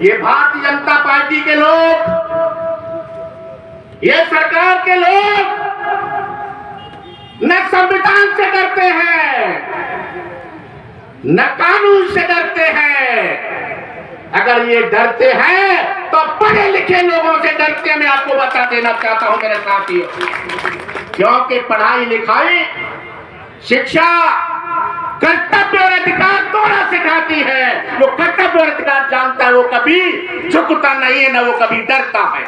ये भारतीय जनता पार्टी के लोग, ये सरकार के लोग न संविधान से डरते हैं न कानून से डरते हैं। अगर ये डरते हैं तो पढ़े लिखे लोगों से डरते हैं। मैं आपको बता देना चाहता हूं मेरे साथियों, क्योंकि पढ़ाई लिखाई शिक्षा कर्तव्य और अधिकार दोनों सिखाती है। जो कर्तव्य और अधिकार जानता है वो कभी झुकता नहीं है, न वो कभी डरता है।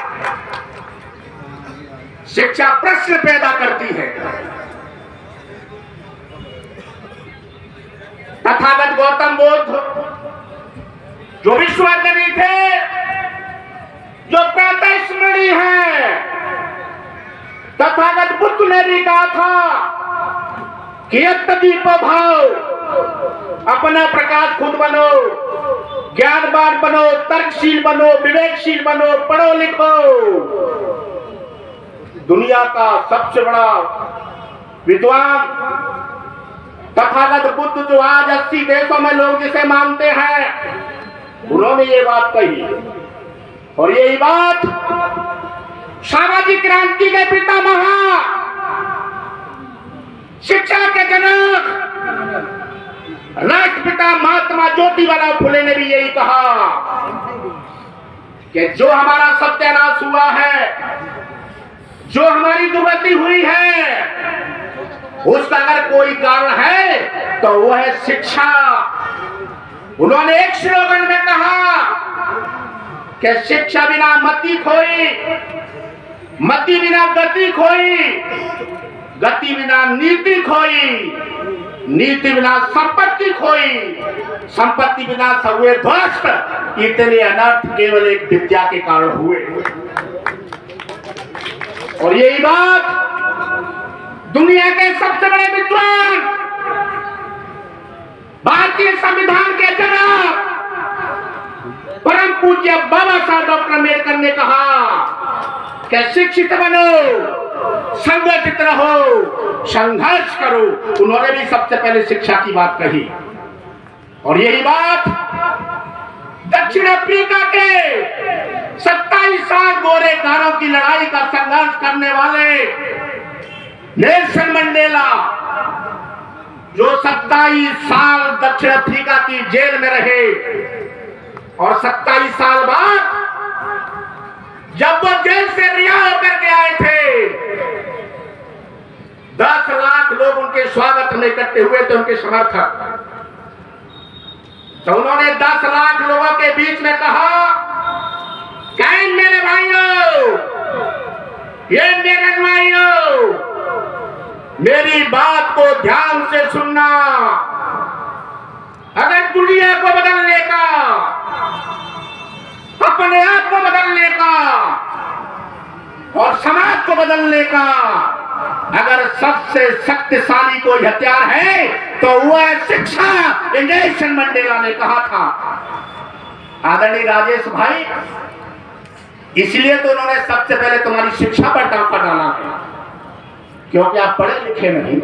शिक्षा प्रश्न पैदा करती है। तथागत गौतम बुद्ध जो विश्वज्ञानी थे, जो प्रातः स्मरणीय है, तथागत बुद्ध ने भी कहा था कि यत्तदीप भाव, अपना प्रकाश खुद बनो, ज्ञानवान बनो, तर्कशील बनो, विवेकशील बनो, पढ़ो लिखो। दुनिया का सबसे बड़ा विद्वान तथागत बुद्ध जो आज 80 देशों में लोग जिसे मानते हैं, उन्होंने ये बात कही। और यही बात सामाजिक क्रांति के पितामह, शिक्षा के जनक, राष्ट्रपिता महात्मा ज्योतिबा फुले ने भी यही कहा कि जो हमारा सत्यानाश हुआ है, जो हमारी दुर्गति हुई है, उसका अगर कोई कारण है तो वो है शिक्षा। उन्होंने एक स्लोगन में कहा कि शिक्षा बिना मति खोई, मति बिना गति खोई, गति बिना नीति खोई, नीति बिना संपत्ति खोई, संपत्ति बिना सर्वे ध्वस्त। इतने अनर्थ केवल एक विद्या के कारण हुए। और यही बात दुनिया के सबसे बड़े विद्वान, भारतीय संविधान के जनक, परम पूज्य बाबा साहब डॉक्टर अम्बेडकर ने कहा कि शिक्षित बनो, संगठित रहो, संघर्ष करो। उन्होंने भी सबसे पहले शिक्षा की बात कही। और यही बात दक्षिण अफ्रीका के 27 साल गोरे कारों की लड़ाई का संघर्ष करने वाले नेल्सन मंडेला, जो 27 साल दक्षिण अफ्रीका की जेल में रहे, और 27 साल बाद जब वो जेल से रिहा होकर के आए थे, 10 लाख लोग उनके स्वागत में इकट्ठे हुए थे, उनके समर्थक। तो उन्होंने 10 लाख लोगों के बीच में कहा, क्या मेरे भाइयों, ये मेरे भाइयों, मेरी बात को ध्यान से सुनना। अगर दुनिया को बदलने का, अपने आप को बदलने का और समाज को बदलने का अगर सबसे शक्तिशाली कोई हथियार है तो वह है शिक्षा। नेल्सन मंडेला ने कहा था। आदरणीय राजेश भाई, इसलिए तो उन्होंने सबसे पहले तुम्हारी शिक्षा पर डाका डाला है, क्योंकि आप पढ़े लिखे नहीं।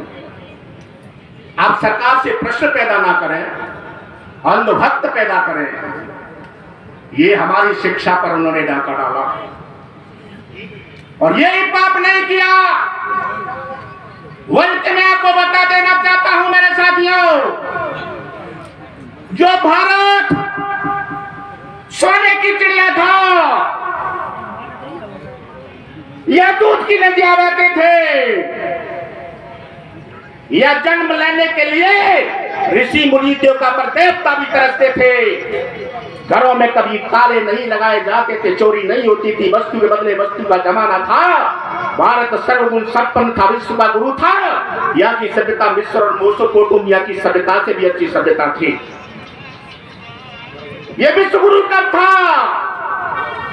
आप सरकार से प्रश्न पैदा ना करें, अंधभक्त पैदा करें। ये हमारी शिक्षा पर उन्होंने डाका डाला। और यही पाप नहीं किया। वंच मैं आपको बता देना चाहता हूं मेरे साथियों, जो भारत सोने की चिड़िया था, यह दूध की नदियां बहते थे, यह जन्म लेने के लिए ऋषि मुनि देवता पर देवता भी तरसते थे। घरों में कभी ताले नहीं लगाए जाते थे, चोरी नहीं होती थी, वस्तु के बदले वस्तु का जमाना था। भारत सर्वगुण संपन्न था, विश्व का गुरु था। यहाँ की सभ्यता मिस्र और मेसोपोटामिया की सभ्यता से भी अच्छी सभ्यता थी। ये विश्व गुरु कब था?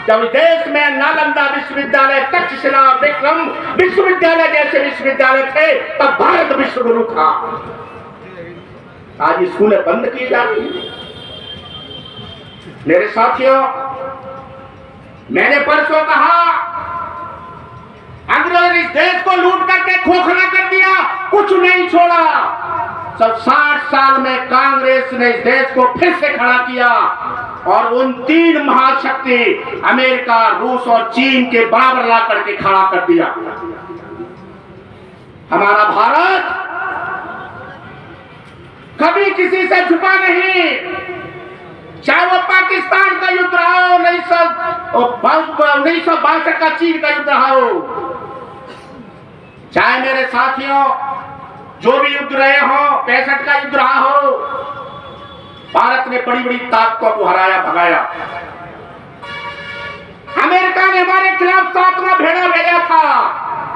जब देश में नालंदा विश्वविद्यालय, तक्षशिला, विक्रम विश्वविद्यालय जैसे विश्वविद्यालय थे, तब भारत विश्व गुरु था। आज स्कूलें बंद की जा रही हैं। मेरे साथियों, मैंने परसों कहा, अंग्रेजों ने इस देश को लूट करके खोखला कर दिया, कुछ नहीं छोड़ा। सब 60 साल में कांग्रेस ने इस देश को फिर से खड़ा किया और उन तीन महाशक्ति अमेरिका, रूस और चीन के बराबर ला करके खड़ा कर दिया। हमारा भारत कभी किसी से झुका नहीं, चाहे वो पाकिस्तान का युद्ध रहा हो, 1962 का चीन का युद्ध रहा हो, चाहे मेरे साथियों जो भी युद्ध रहे हो, 65 का युद्ध रहा हो, भारत ने बड़ी बड़ी ताकतों को हराया भगाया। अमेरिका ने हमारे खिलाफ 7वां भेड़ा भेजा था,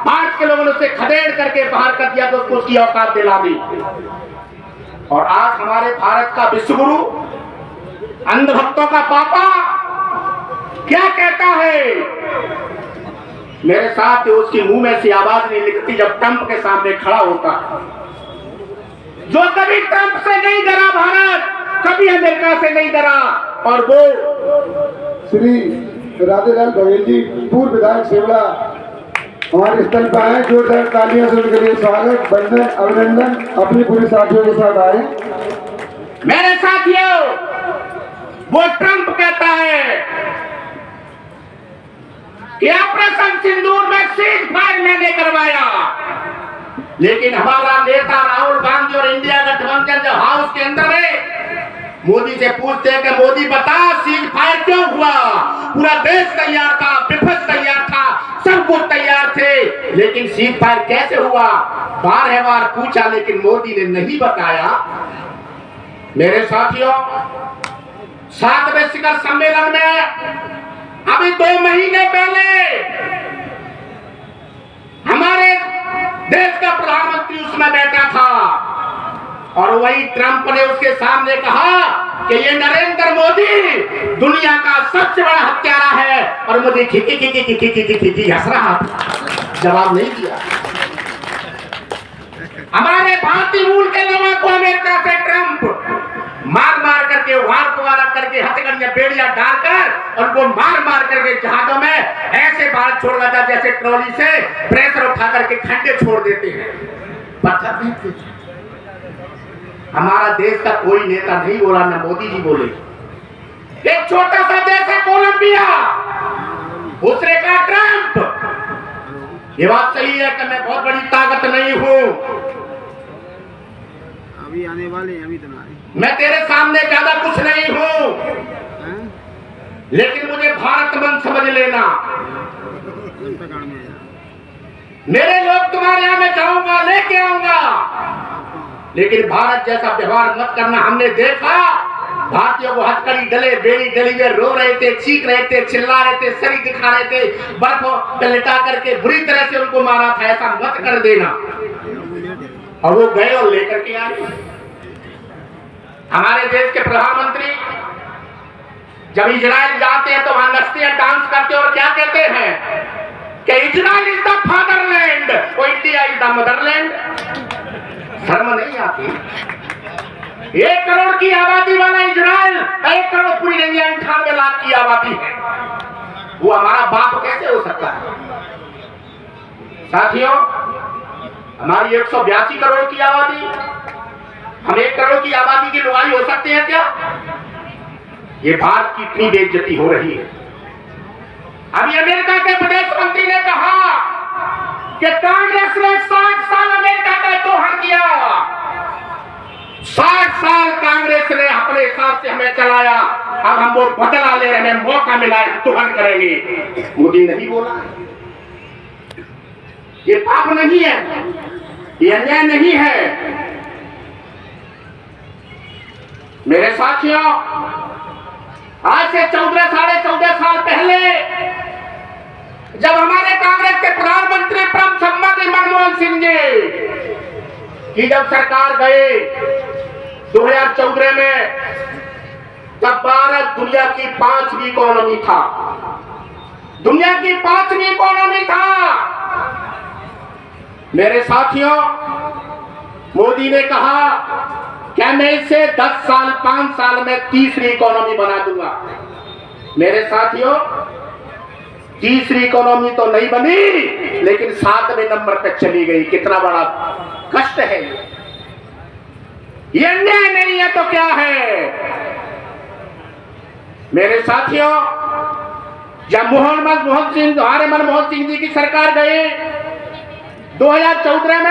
भारत के लोगों ने उसे खदेड़ करके बाहर कर दिया तो उसको उसकी औकात दिला दी। और आज हमारे भारत का विश्वगुरु, अंधभक्तों का पापा क्या कहता है? मेरे साथ उसकी मुंह में से आवाज नहीं निकलती जब ट्रंप के सामने खड़ा होता। जो कभी ट्रंप से नहीं डरा भारत, कभी अमेरिका से नहीं डरा। और वो श्री राधेलाल बघेल जी, पूर्व विधायक सेवड़ा, हमारे स्थल पर आए। जोरदार तालियों से उनके लिए स्वागत, वंदन, अभिनंदन। अपनी पूरी साथियों के साथ आए। मेरे साथियों, वो ट्रंप कहता है कि ऑपरेशन सिंदूर में सीज फायर मैंने करवाया, लेकिन हमारा नेता राहुल गांधी और इंडिया गठबंधन जो हाउस के अंदर है, मोदी से पूछते हैं कि मोदी बता सीज फायर क्यों हुआ? पूरा देश तैयार था, विपक्ष तैयार था, सब कुछ तैयार थे, लेकिन सीज फायर कैसे हुआ? बार पूछा, लेकिन मोदी ने नहीं बताया। मेरे साथियों, 7वें शिखर सम्मेलन में अभी 2 महीने पहले हमारे देश का प्रधानमंत्री उसमें बैठा था, और वही ट्रंप ने उसके सामने कहा कि ये नरेंद्र मोदी दुनिया का सबसे बड़ा हत्यारा है, और मोदी खिकी हंस रहा था, जवाब नहीं दिया। हमारे भारतीय मूल के लोगों को अमेरिका से ट्रंप मार करके, वार करके, हथकड़ियां बेड़ियां डालकर उनको मार करके जहाजों में ऐसे भारत छोड़ रहा था जैसे ट्रॉली से प्रेशर उठा करके खड्डे छोड़ देते हैं, पत्थर नहीं। हमारा देश का कोई नेता नहीं बोला, ना मोदी जी बोले। एक छोटा सा देश है कोलंबिया, दूसरे का ट्रंप। ये बात सही है कि मैं बहुत बड़ी ताकत नहीं हूं, अभी आने वाले अभी तो नहीं। मैं तेरे सामने ज्यादा कुछ नहीं हूं, लेकिन मुझे भारत मन समझ लेना। मेरे लोग तुम्हारे यहां मैं जाऊंगा, लेके आऊंगा, लेकिन भारत जैसा व्यवहार मत करना। हमने देखा भारतीयों को हथकड़ी डले, बेड़ी डली में रो रहे थे, चीख रहे थे, चिल्ला रहे थे, शरीर दिखा रहे थे, बर्फ पे लिटा करके बुरी तरह से उनको मारा था। ऐसा मत कर देना। और वो गए और लेकर के आए। हमारे देश के प्रधानमंत्री जब इजराइल जाते हैं तो वहां नचते हैं, डांस करते हैं, और क्या कहते हैं कि इजराइल इज द फादरलैंड, और इंडिया इज द मदरलैंड। शर्म नहीं आती? 1 करोड़ की आबादी वाला इजराइल, 1 करोड़ पूरी इंडिया 98 लाख की आबादी है, वो हमारा बाप कैसे हो सकता है? साथियों, हमारी 182 करोड़ की आबादी, हम 1 करोड़ की आबादी की लुगाई हो सकते हैं क्या? ये भारत की इतनी बेइज्जती हो रही है। अभी अमेरिका के विदेश मंत्री ने कहा कि कांग्रेस ने 60 साल अमेरिका का दोहन किया, 60 साल कांग्रेस ने अपने हिसाब से हमें चलाया, अब हम वो बदला ले रहे हैं, मौका मिला है, दोहन करेंगे। मोदी नहीं बोला। ये पाप नहीं है, ये अन्याय नहीं है। मेरे साथियों, आज से 14 साढ़े 14 साल पहले जब हमारे कांग्रेस के प्रधानमंत्री परम सम्माननीय मनमोहन सिंह जी की जब सरकार गए 2014 में, तब भारत दुनिया की 5वीं इकोनॉमी था, दुनिया की 5वीं इकोनॉमी था। मेरे साथियों, मोदी ने कहा क्या मैं इसे 10 साल 5 साल में 3री इकोनॉमी बना दूंगा। मेरे साथियों, 3री इकोनॉमी तो नहीं बनी, लेकिन 7वें नंबर पर चली गई। कितना बड़ा कष्ट है ये अन्याय नहीं है तो क्या है? मेरे साथियों, जब मनमोहन सिंह जी की सरकार गई 2014 में